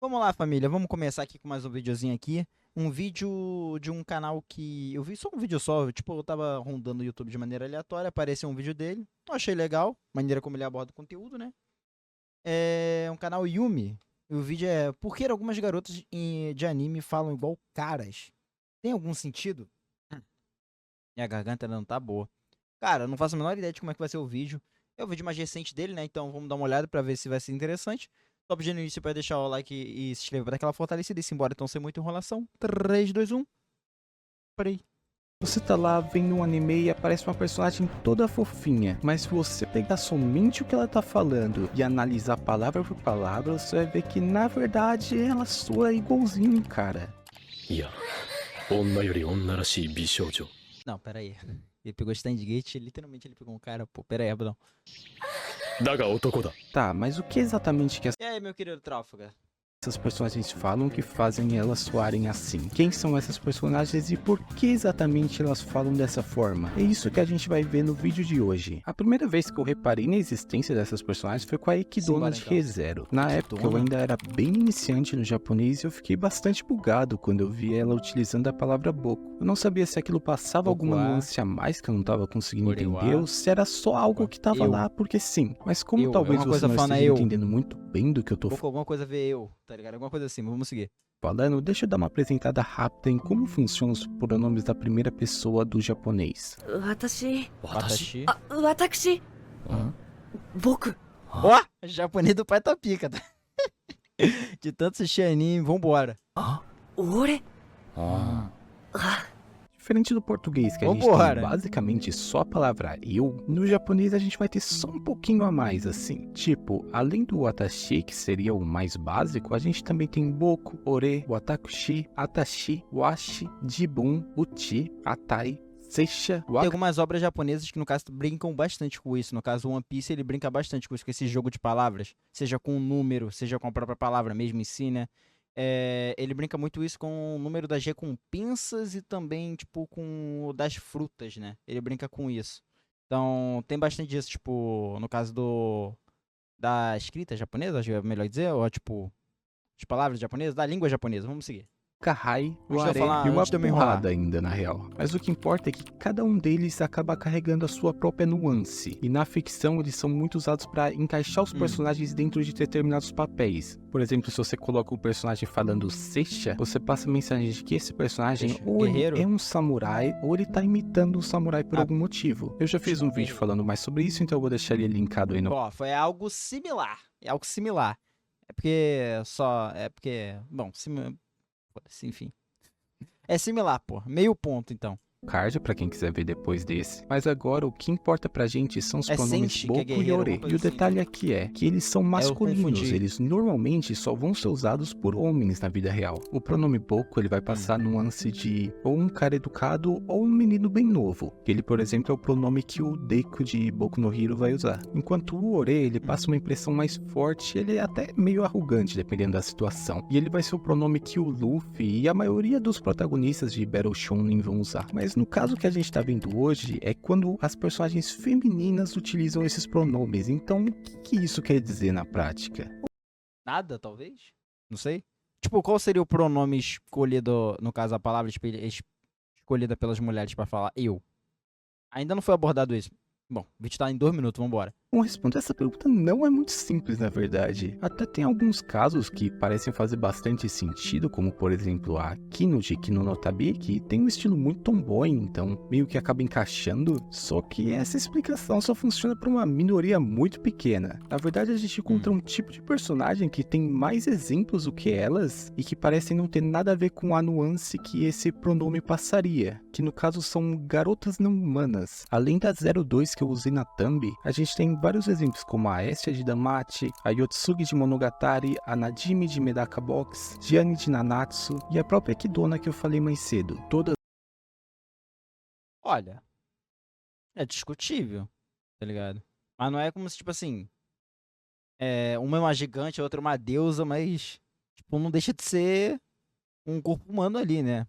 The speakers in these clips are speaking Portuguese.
Vamos lá, família. Vamos começar aqui com mais um videozinho aqui. Um vídeo de um canal que eu vi só um vídeo só. Tipo, eu tava rondando o YouTube de maneira aleatória. Apareceu um vídeo dele. Eu achei legal. Maneira como ele aborda o conteúdo, né? É um canal Yumi. E o vídeo é Por que algumas garotas de anime falam igual caras? Tem algum sentido? Minha garganta ainda não tá boa. Cara, eu não faço a menor ideia de como é que vai ser o vídeo. É o vídeo mais recente dele, né? Então vamos dar uma olhada pra ver se vai ser interessante. Só pedindo início pra deixar o like e se inscrever pra dar aquela fortalecida e se embora então sem muita enrolação. 3, 2, 1. Parei. Você tá lá vendo um anime e aparece uma personagem toda fofinha, mas se você pegar somente o que ela tá falando e analisar palavra por palavra, você vai ver que na verdade ela soa igualzinho, cara. いや、女より女らしい美少女。 Não, pera aí. Ele pegou Standgate, literalmente ele pegou um cara, pô. Pera aí, rapidão. だが男だ。 Tá, mas o que exatamente que E aí, meu querido Tráfaga? essas personagens falam que fazem elas soarem assim? Quem são essas personagens e por que exatamente elas falam dessa forma? É isso que a gente vai ver no vídeo de hoje. A primeira vez que eu reparei na existência dessas personagens foi com a Ekidona Simbora, de então. ReZero. Na época eu Ekidona? ainda era bem iniciante no japonês e eu fiquei bastante bugado quando eu vi ela utilizando a palavra boku. Eu não sabia se aquilo passava alguma Bokuá. nuance a mais que eu não tava conseguindo Oreuá. entender ou se era só algo que tava Eu. lá porque sim. Mas como Eu. talvez Alguma você coisa não falando esteja eu. entendendo muito bem do que eu tô Vou com alguma coisa a ver eu, tá ligado? Alguma coisa assim, mas vamos seguir. falando, deixa eu dar uma apresentada rápida em como funcionam os pronomes da primeira pessoa do japonês. 私 私 Watashi. 私僕 Ó, japonês do pai tá pica, tá? De tanto assistir anime, vambora. 俺あ Diferente do português, que a gente Vambora. tem basicamente só a palavra eu, no japonês a gente vai ter só um pouquinho a mais, assim. Tipo, além do watashi, que seria o mais básico, a gente também tem boku, ore, watakushi, atashi, washi, jibun, uchi, atai, seisha, Tem algumas obras japonesas que, no caso, brincam bastante com isso. No caso, One Piece, ele brinca bastante com isso, com esse jogo de palavras. Seja com o número, seja com a própria palavra mesmo em si, né? Ele brinca muito isso com o número das recompensas e também, tipo, com o das frutas, né? Ele brinca com isso. Então, tem bastante disso, tipo, no caso da escrita japonesa, acho que é melhor dizer, ou, tipo, de palavras japonesas, da língua japonesa. Vamos seguir. Kahai, Antes de eu Ware falar- e uma antes de eu me enrolar. porrada ainda, na real. Mas o que importa é que cada um deles acaba carregando a sua própria nuance. E na ficção, eles são muito usados para encaixar os personagens dentro de determinados papéis. Por exemplo, se você coloca o personagem falando Seisha, você passa a mensagem de que esse personagem Seisha, ou ele guerreiro? é um samurai, ou ele tá imitando um samurai por Ah, algum motivo. Eu já fiz um vídeo falando mais sobre isso, então eu vou deixar ele linkado aí no... Ó, foi algo similar. É algo similar. É porque só. É porque. Bom, foda-se, enfim. É similar, pô. Meio ponto, então. card pra quem quiser ver depois desse. Mas agora o que importa pra gente são os É pronomes Senshi, que é boku e guerreiro, ore. alguma coisa E o assim. detalhe aqui é que eles são masculinos, confundi. eles normalmente só vão ser usados por homens na vida real. O pronome boku ele vai passar nuance de ou um cara educado ou um menino bem novo. Ele, por exemplo, é o pronome que o Deku de Boku no Hero vai usar. Enquanto o ore ele passa uma impressão mais forte, ele é até meio arrogante dependendo da situação. E ele vai ser o pronome que o Luffy e a maioria dos protagonistas de Battle Shonen vão usar. Mas no caso que a gente tá vendo hoje é quando as personagens femininas utilizam esses pronomes. Então, o que isso quer dizer na prática? Nada, talvez? Não sei. Tipo, qual seria o pronome escolhido, no caso, a palavra escolhida pelas mulheres pra falar eu? Ainda não foi abordado isso. Bom, o vídeo tá em 2 minutos, vambora. Bom, responder essa pergunta não é muito simples, na verdade. Até tem alguns casos que parecem fazer bastante sentido, como por exemplo a Kino de Kino no Tabi, que tem um estilo muito tomboy, então meio que acaba encaixando. Só que essa explicação só funciona para uma minoria muito pequena. Na verdade, a gente encontra um tipo de personagem que tem mais exemplos do que elas e que parecem não ter nada a ver com a nuance que esse pronome passaria, que no caso são garotas não humanas. Além da 02 que eu usei na thumb, a gente tem vários exemplos como a Estia de Damachi, a Yotsugi de Monogatari, a Najimi de Medaka Box, Gianni de Nanatsu e a própria Ekidona que eu falei mais cedo. Todas Olha, é discutível, tá ligado? Mas não é como se, tipo assim, uma é uma gigante, a outra é uma deusa, mas, tipo, não deixa de ser um corpo humano ali, né?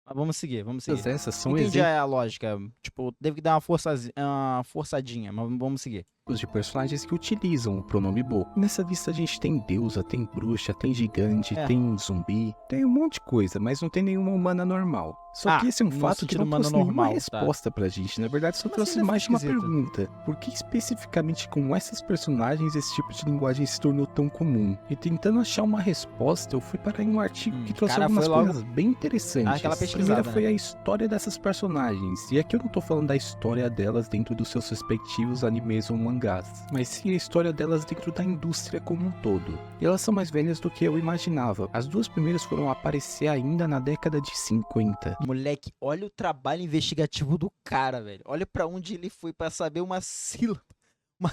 Mas vamos seguir, vamos seguir. essas são Entendi exemplos a lógica. Tipo, teve que dar uma forçadinha, mas vamos seguir. de personagens que utilizam o pronome bo. Nessa lista a gente tem deusa, tem bruxa, tem gigante, tem zumbi, tem um monte de coisa, mas não tem nenhuma humana normal. Só que esse é um no fato que sentido não humano trouxe nenhuma normal, tá. resposta pra gente. Na verdade, só Mas trouxe ainda mais foi uma esquisito. pergunta. Por que especificamente com essas personagens esse tipo de linguagem se tornou tão comum? E tentando achar uma resposta, eu fui parar em um artigo que trouxe cara, algumas foi logo coisas bem interessantes. aquela A pesquisada, primeira foi né? a história dessas personagens. E aqui eu não tô falando da história delas dentro dos seus respectivos animes ou mangás, mas sim a história delas dentro da indústria como um todo. E elas são mais velhas do que eu imaginava. As duas primeiras foram aparecer ainda na década de 50. Moleque, olha o trabalho investigativo do cara, velho. Olha pra onde ele foi pra saber uma sílaba, uma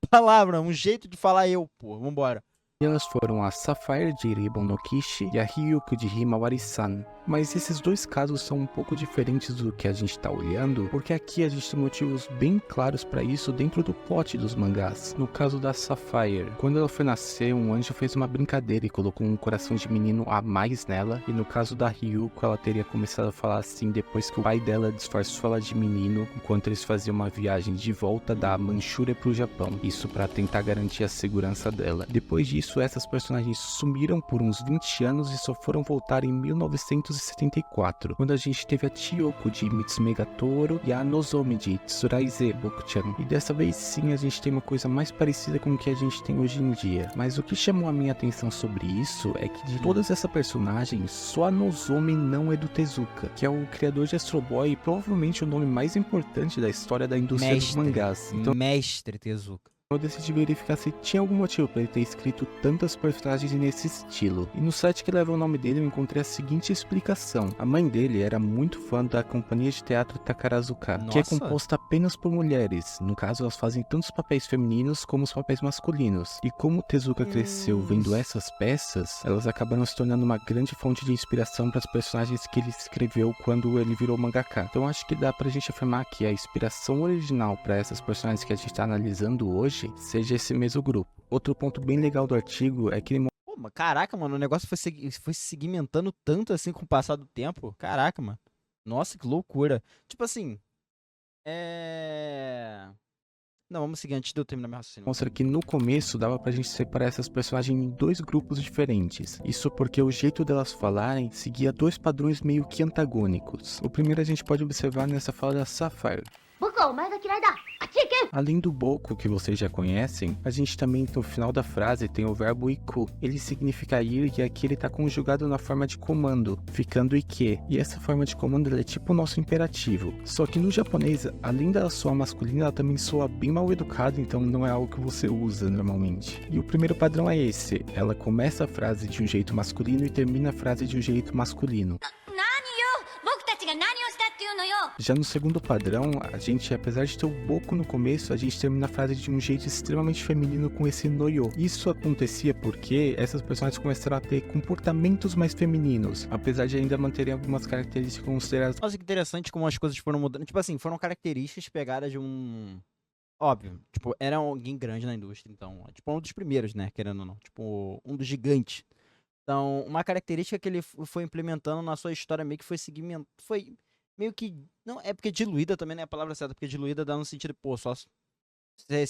palavra, um jeito de falar eu, pô. Vambora. E elas foram a Sapphire de Ribbon no Kishi e a Ryuko de Himawari-san. Mas esses dois casos são um pouco diferentes do que a gente tá olhando, porque aqui a gente tem motivos bem claros pra isso dentro do plot dos mangás. No caso da Sapphire, quando ela foi nascer, um anjo fez uma brincadeira e colocou um coração de menino a mais nela. E no caso da Ryuko, ela teria começado a falar assim depois que o pai dela disfarçou ela de menino, enquanto eles faziam uma viagem de volta da Manchúria pro Japão. Isso pra tentar garantir a segurança dela. Depois disso, essas personagens sumiram por uns 20 anos e só foram voltar em 1974, quando a gente teve a Chiyoko de Mitsume Gatoro e a Nozomi de Tsuraize Bokuchan. E dessa vez sim a gente tem uma coisa mais parecida com o que a gente tem hoje em dia. Mas o que chamou a minha atenção sobre isso é que de todas essas personagens, só a Nozomi não é do Tezuka, que é o criador de Astro Boy e provavelmente o nome mais importante da história da indústria dos mangás. Então Mestre Tezuka. eu decidi verificar se tinha algum motivo para ele ter escrito tantas personagens nesse estilo. E no site que leva o nome dele eu encontrei a seguinte explicação. A mãe dele era muito fã da companhia de teatro Takarazuka, que é Nossa. composta apenas por mulheres. No caso, elas fazem tanto os papéis femininos como os papéis masculinos. E como o Tezuka cresceu vendo essas peças, elas acabaram se tornando uma grande fonte de inspiração para os personagens que ele escreveu quando ele virou mangaka. Então acho que dá pra gente afirmar que a inspiração original para essas personagens que a gente tá analisando hoje seja esse mesmo grupo. Outro ponto bem legal do artigo é que ele Pô, mas caraca, mano, o negócio foi se segmentando tanto assim com o passar do tempo. Caraca, mano. Nossa, que loucura. Tipo assim, Não, vamos seguir antes de eu terminar meu raciocínio. mostra que no começo dava pra gente separar essas personagens em dois grupos diferentes. Isso porque o jeito delas falarem seguia dois padrões meio que antagônicos. O primeiro a gente pode observar nessa fala da Sapphire. Além do Boku, que vocês já conhecem, a gente também no final da frase tem o verbo iku. Ele significa ir e aqui ele tá conjugado na forma de comando, ficando ike. E essa forma de comando ela é tipo o nosso imperativo. Só que no japonês, além dela soar masculina, ela também soa bem mal educada, então não é algo que você usa normalmente. E o primeiro padrão é esse. Ela começa a frase de um jeito masculino e termina a frase de um jeito masculino. Já no segundo padrão, a gente, apesar de ter o Boku no começo, a gente termina a frase de um jeito extremamente feminino com esse noyo. Isso acontecia porque essas personagens começaram a ter comportamentos mais femininos, apesar de ainda manterem algumas características consideradas. Nossa, que interessante como as coisas foram mudando. Tipo assim, foram características pegadas de um... Óbvio, tipo, era alguém grande na indústria, então... Tipo, um dos primeiros, né, querendo ou não. Tipo, um dos gigantes. Então, uma característica que ele foi implementando na sua história meio que foi segmento... Foi meio que... Não, é porque diluída também não é a palavra certa, porque diluída dá no sentido, pô, só se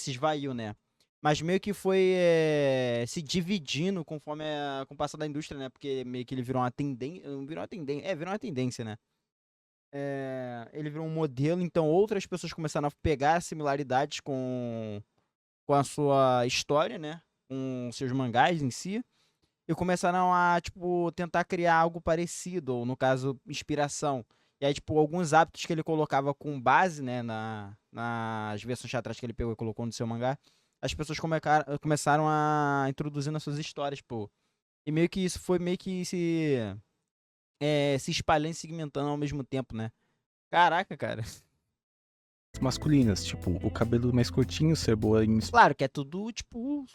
esvaiu, né? Mas meio que foi se dividindo conforme com o passar da indústria, né? Porque meio que ele virou uma tendência... Virou uma tendência, né? Ele virou um modelo, então outras pessoas começaram a pegar similaridades com a sua história, né? Com seus mangás em si. E começaram a, tipo, tentar criar algo parecido, ou no caso, inspiração. E aí, tipo, alguns hábitos que ele colocava com base, né, nas versões teatrais que ele pegou e colocou no seu mangá, as pessoas começaram a introduzir nas suas histórias, pô. E meio que isso foi meio que se espalhando e segmentando ao mesmo tempo, né? Caraca, cara. masculinas, tipo, o cabelo mais curtinho ser boa em... Claro que é tudo, tipo,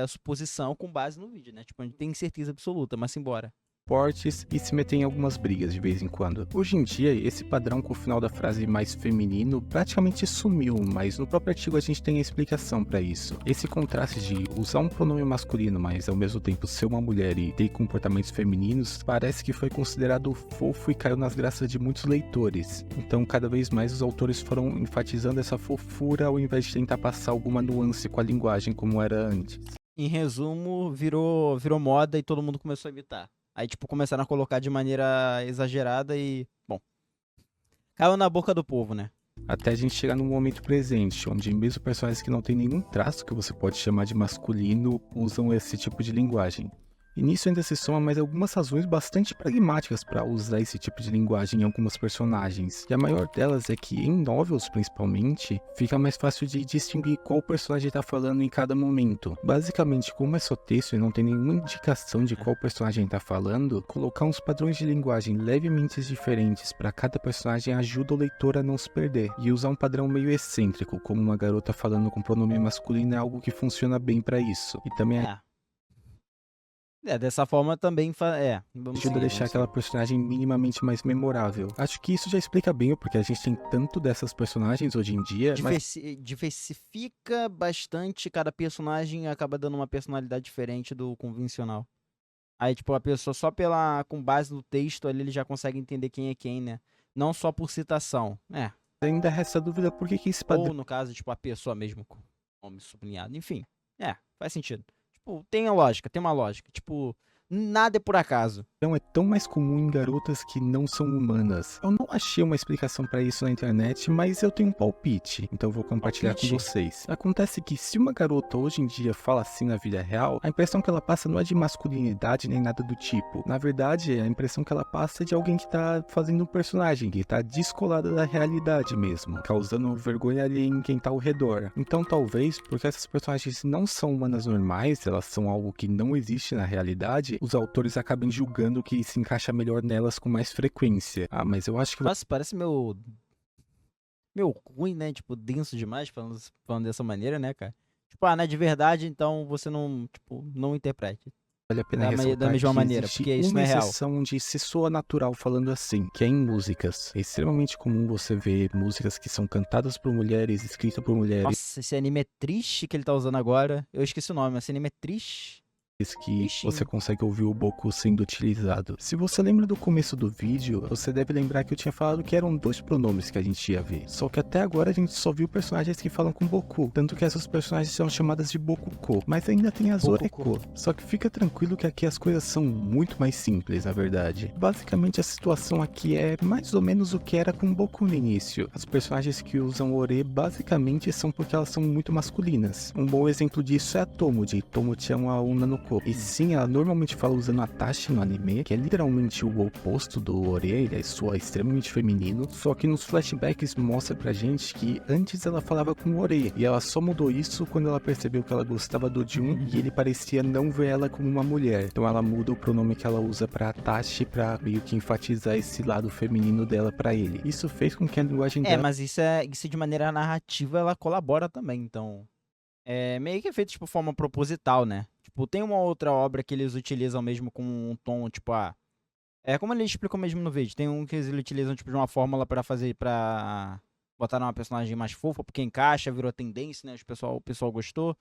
suposição com base no vídeo, né? Tipo, a gente tem certeza absoluta, mas simbora. esportes e se meter em algumas brigas de vez em quando. Hoje em dia, esse padrão com o final da frase mais feminino praticamente sumiu, mas no próprio artigo a gente tem a explicação para isso. Esse contraste de usar um pronome masculino, mas ao mesmo tempo ser uma mulher e ter comportamentos femininos, parece que foi considerado fofo e caiu nas graças de muitos leitores. Então, cada vez mais os autores foram enfatizando essa fofura ao invés de tentar passar alguma nuance com a linguagem como era antes. Em resumo, virou moda e todo mundo começou a imitar. Aí, tipo, começaram a colocar de maneira exagerada e, bom, caiu na boca do povo, né? Até a gente chegar no momento presente, onde mesmo personagens que não têm nenhum traço que você pode chamar de masculino usam esse tipo de linguagem. E nisso ainda se soma mais algumas razões bastante pragmáticas para usar esse tipo de linguagem em algumas personagens. E a maior delas é que em novels, principalmente, fica mais fácil de distinguir qual personagem está falando em cada momento. Basicamente, como é só texto e não tem nenhuma indicação de qual personagem está falando, colocar uns padrões de linguagem levemente diferentes para cada personagem ajuda o leitor a não se perder. E usar um padrão meio excêntrico, como uma garota falando com pronome masculino, é algo que funciona bem para isso. E também Dessa forma também vamos ajuda seguir, a deixar vamos aquela personagem minimamente mais memorável. Acho que isso já explica bem o porquê a gente tem tanto dessas personagens hoje em dia, mas diversifica bastante cada personagem e acaba dando uma personalidade diferente do convencional. Aí, tipo, a pessoa só com base no texto ali, ele já consegue entender quem é quem, né? Não só por citação. ainda resta dúvida por que esse padrão Ou, no caso, tipo, a pessoa mesmo com nome sublinhado. Enfim, faz sentido. Tipo, tem uma lógica. Tipo, nada é por acaso. é tão mais comum em garotas que não são humanas. Eu não achei uma explicação pra isso na internet, mas eu tenho um palpite, então eu vou compartilhar com vocês. Acontece que se uma garota hoje em dia fala assim na vida real, a impressão que ela passa não é de masculinidade nem nada do tipo. Na verdade, a impressão que ela passa é de alguém que tá fazendo um personagem, que tá descolada da realidade mesmo, causando vergonha ali em quem tá ao redor. Então talvez, porque essas personagens não são humanas normais, elas são algo que não existe na realidade, os autores acabam julgando que se encaixa melhor nelas com mais frequência. Mas eu acho que Nossa, parece meio ruim, né? Tipo, denso demais falando dessa maneira, né, cara? Tipo, não é de verdade, então você não interprete. vale a pena Da ressaltar mesma que maneira, existe porque isso uma não é real. exceção onde se soa natural falando assim, que é em músicas. É extremamente comum você ver músicas que são cantadas por mulheres, escritas por mulheres, Nossa, esse anime é triste que ele tá usando agora. Eu esqueci o nome, esse anime é triste. que Ixi. você consegue ouvir o Boku sendo utilizado. Se você lembra do começo do vídeo, você deve lembrar que eu tinha falado que eram 2 pronomes que a gente ia ver. Só que até agora a gente só viu personagens que falam com Boku. Tanto que essas personagens são chamadas de Bokuko. Mas ainda tem as Oreko. Só que fica tranquilo que aqui as coisas são muito mais simples, na verdade. Basicamente a situação aqui é mais ou menos o que era com Boku no início. As personagens que usam Ore basicamente são porque elas são muito masculinas. Um bom exemplo disso é a Tomo, de Tomo-chan wa Onna no Ko. E sim, ela normalmente fala usando a Tashi no anime, que é literalmente o oposto do Ore, ele soa extremamente feminino, só que nos flashbacks mostra pra gente que antes ela falava com o Ore, e ela só mudou isso quando ela percebeu que ela gostava do Jun e ele parecia não ver ela como uma mulher. Então ela muda o pronome que ela usa pra Tashi pra meio que enfatizar esse lado feminino dela pra ele. Isso fez com que a linguagem dela... Mas isso de maneira narrativa, ela colabora também, então... É meio que é feito, tipo, de forma proposital, né? Tipo, tem uma outra obra que eles utilizam mesmo com um tom, tipo, é como ele explicou mesmo no vídeo. Tem um que eles utilizam, tipo, de uma fórmula pra botar uma personagem mais fofa, porque encaixa, virou tendência, né? O pessoal gostou.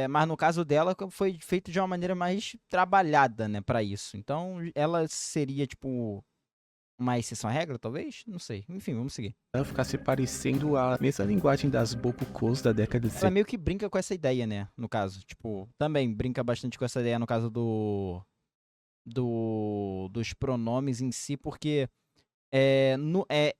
Mas no caso dela, foi feito de uma maneira mais trabalhada, né, pra isso. Então, ela seria, tipo... uma exceção à regra, talvez? Não sei. Enfim, vamos seguir. ela ficasse parecendo a mesma linguagem das Bokukos da década de Ela meio que brinca com essa ideia, né? No caso. Tipo, também brinca bastante com essa ideia no caso dos pronomes em si, porque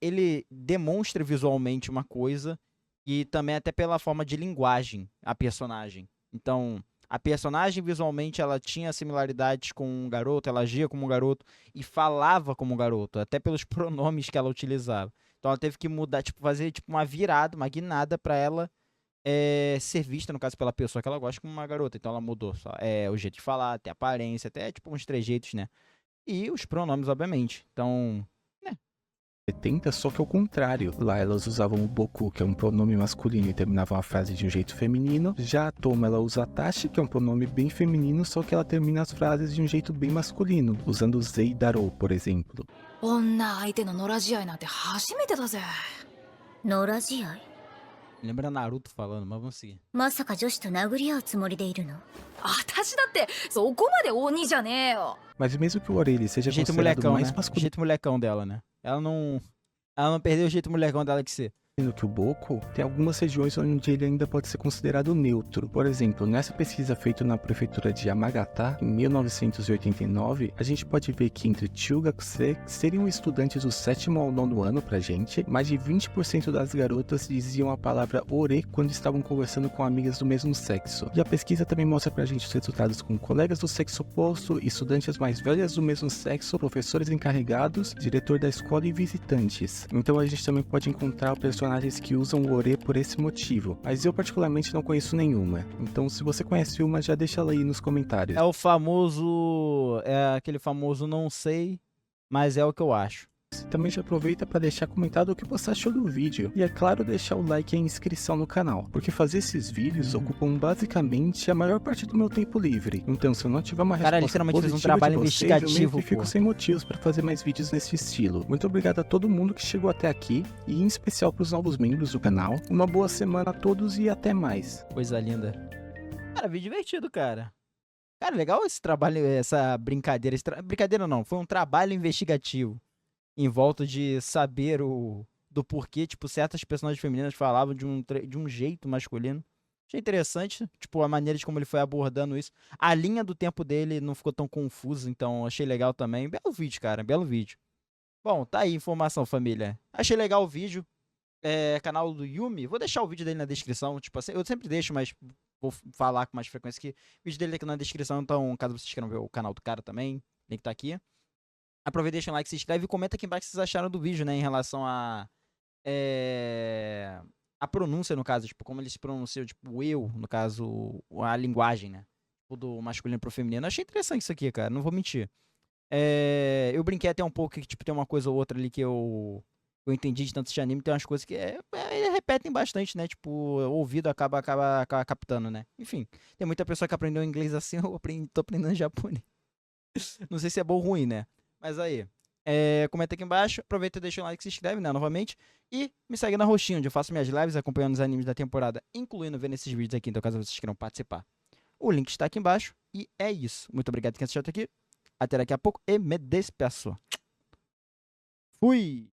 ele demonstra visualmente uma coisa e também até pela forma de linguagem a personagem. Então, a personagem visualmente ela tinha similaridades com um garoto, ela agia como um garoto e falava como um garoto, até pelos pronomes que ela utilizava. Então ela teve que mudar, tipo, fazer tipo uma virada, uma guinada pra ela ser vista, no caso, pela pessoa que ela gosta como uma garota. Então ela mudou só, o jeito de falar, até a aparência, até tipo uns trejeitos, né? E os pronomes, obviamente. Então, 70, só que ao contrário. Lá elas usavam o boku, que é um pronome masculino, e terminavam a frase de um jeito feminino. Já a Toma, ela usa tashi, que é um pronome bem feminino, só que ela termina as frases de um jeito bem masculino, usando o zei darou, por exemplo. 女相手の野良試合なんて初めてだぜ。野良試合 Lembra Naruto falando, mas vamos seguir. まさか女子と殴り合うつもりでいるの私だってそこまで鬼じゃねえよ。 Mas mesmo que o Ore ele seja Jeito considerado molecão, mais né? masculino Jeito molecão dela, né? Ela não perdeu o jeito molecão dela de ser. que o Boku, tem algumas regiões onde ele ainda pode ser considerado neutro. Por exemplo, nessa pesquisa feita na prefeitura de Yamagata, em 1989, a gente pode ver que entre Chugakuse, que seriam estudantes do 7º ao 9º ano pra gente, mais de 20% das garotas diziam a palavra ore quando estavam conversando com amigas do mesmo sexo. E a pesquisa também mostra pra gente os resultados com colegas do sexo oposto, estudantes mais velhas do mesmo sexo, professores encarregados, diretor da escola e visitantes. Então a gente também pode encontrar personagens que usam o ore por esse motivo, mas eu particularmente não conheço nenhuma. Então se você conhece uma, já deixa ela aí nos comentários. É o famoso... É aquele famoso não sei, mas é o que eu acho. Também já aproveita para deixar comentado o que você achou do vídeo. E é claro, deixar o like e a inscrição no canal, porque fazer esses vídeos ocupam basicamente a maior parte do meu tempo livre. Então se eu não tiver uma Cara, resposta literalmente fez um positiva trabalho de vocês, investigativo, eu meio que fico pô. sem motivos para fazer mais vídeos nesse estilo. Muito obrigado a todo mundo que chegou até aqui, e em especial para os novos membros do canal. Uma boa semana a todos e até mais. Coisa linda. Cara, vídeo divertido, cara. Cara, legal esse trabalho, essa brincadeira. Brincadeira não, foi um trabalho investigativo. Em volta de saber do porquê, tipo, certas personagens femininas falavam de um jeito masculino. Achei interessante, tipo, a maneira de como ele foi abordando isso. A linha do tempo dele não ficou tão confusa, então achei legal também. Belo vídeo, cara, belo vídeo. Bom, tá aí, informação, família. Achei legal o vídeo. Canal do Yumi, vou deixar o vídeo dele na descrição, tipo assim, eu sempre deixo, mas vou falar com mais frequência que o vídeo dele tá aqui na descrição, então caso vocês queiram ver o canal do cara também, o link tá aqui. Aproveita, deixa um like, se inscreve e comenta aqui embaixo o que vocês acharam do vídeo, né, em relação a pronúncia, no caso, tipo, como ele se pronunciou, tipo, eu, no caso, a linguagem, né, tipo, do masculino pro feminino. Achei interessante isso aqui, cara, não vou mentir. Eu brinquei até um pouco que, tipo, tem uma coisa ou outra ali que eu entendi de tanto assistir anime, tem umas coisas que repetem bastante, né, tipo, o ouvido acaba captando, né. Enfim, tem muita pessoa que aprendeu inglês assim, eu tô aprendendo japonês. Não sei se é bom ou ruim, né. Mas aí, comenta aqui embaixo, aproveita e deixa o like, se inscreve, né, novamente. E me segue na roxinha, onde eu faço minhas lives acompanhando os animes da temporada, incluindo vendo esses vídeos aqui, então caso vocês queiram participar. O link está aqui embaixo, e é isso. Muito obrigado por quem assistiu até aqui, até daqui a pouco, e me despeço. Fui!